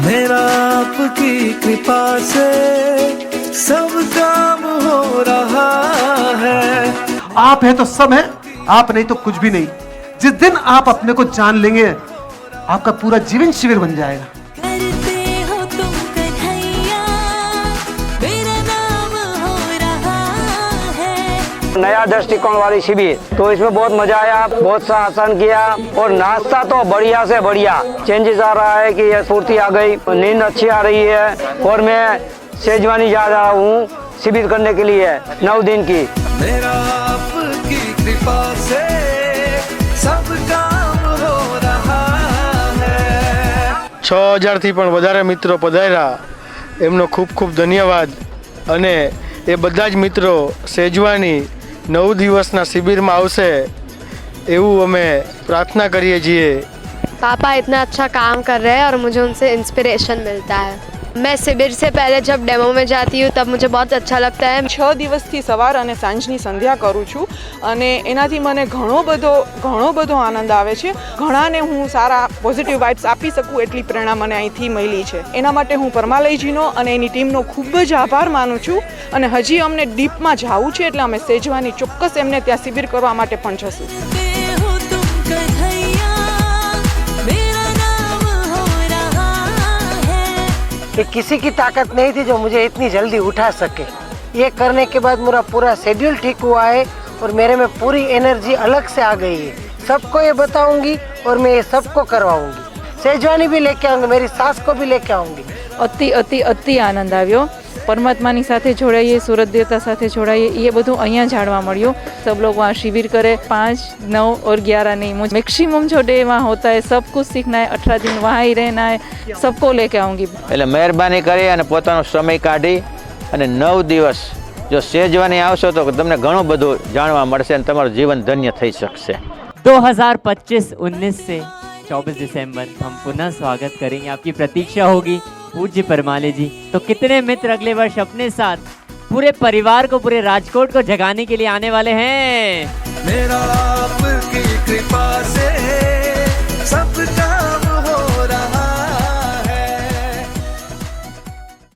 मेरा आपकी कृपा से सब काम हो रहा है। आप है तो सब है, आप नहीं तो कुछ भी नहीं। जिस दिन आप अपने को जान लेंगे, आपका पूरा जीवन शिविर बन जाएगा। करते हो तुम कन्हैया, मेरा नाम हो रहा है। नया दृष्टिकोण वाली शिविर, तो इसमें बहुत मजा आया, बहुत सा आसान किया और नाश्ता तो बढ़िया से बढ़िया। चेंजेस आ रहा है कि ये स्फूर्ति आ गई, नींद अच्छी आ रही है और मैं सेजवानी जा रहा हूँ शिविर करने के लिए 9 दिन की। मेरा आपकी कृपा से सब काम हो रहा है। 6000 થી પણ વધારે મિત્રો પધાર્યા, એમનો ખૂબ ખૂબ ધન્યવાદ। અને એ બધા જ મિત્રો સેજવાની 9 દિવસના શિબિરમાં આવશે એવું અમે પ્રાર્થના કરીએ છીએ। पापा इतना अच्छा काम कर रहे हैं और मुझे उनसे इंस्पिरेशन मिलता है। मैं शिविर से पहले जब डेमो में जाती हूँ तब मुझे बहुत अच्छा लगता है। 6 દિવસથી સવાર અને સાંજની સંધ્યા કરું છું અને એનાથી મને ઘણો બધો આનંદ આવે છે। ઘણાને હું સારા પોઝિટિવ વાઇબ્સ આપી શકું એટલી પ્રેરણા મને અહીંથી મળી છે। એના માટે હું પરમાલયજીનો અને એની ટીમનો ખૂબ જ આભાર માનું છું અને હજી અમને ડીપમાં જવું છે એટલે અમે સેજવાની ચોક્કસ એમને ત્યાં શિબિર કરવા માટે પણ જશું। करते हो तुम कन्हैया, मेरा नाम हो रहा है। कि किसी की ताकत नहीं थी जो मुझे इतनी जल्दी उठा सके। ये करने के बाद मेरा पूरा शेड्यूल ठीक हुआ है और मेरे में पूरी एनर्जी अलग से आ गई है। सबको ये बताऊंगी और मैं ये सबको करवाऊंगी। सेजवानी भी लेके आऊंगी, मेरी सास को भी लेके आऊंगी। અતિ અતિ અતિ આનંદ આવ્યો। પરમાત્માની સાથે જોડાઈએ, सूरज देवता સાથે જોડાઈએ, ये બધું અહીંયા જાણવા મળ્યું। सब लोग वहाँ शिविर करे, 5, 9 और 11 नहीं, मैक्सिमम जो डे वहाँ होता है सब कुछ सीखना है। 18 दिन वहाँ ही रहना है, सबको लेके आऊँगी। એટલે મહેરબાની કરી અને પોતાનો સમય કાઢી અને 9 દિવસ જો સેજવાની આવશો તો તમને ઘણું બધું જાણવા મળશે અને તમારું જીવન ધન્ય થઈ શકશે। 2025-19 से 24 दिसंबर हम पुनः स्वागत करेंगे। आपकी प्रतीक्षा होगी पूज्य परमाले जी। तो कितने मित्र अगले वर्ष अपने साथ पूरे परिवार को, पूरे राजकोट को जगाने के लिए आने वाले हैं? मेरा आपकी कृपा से सब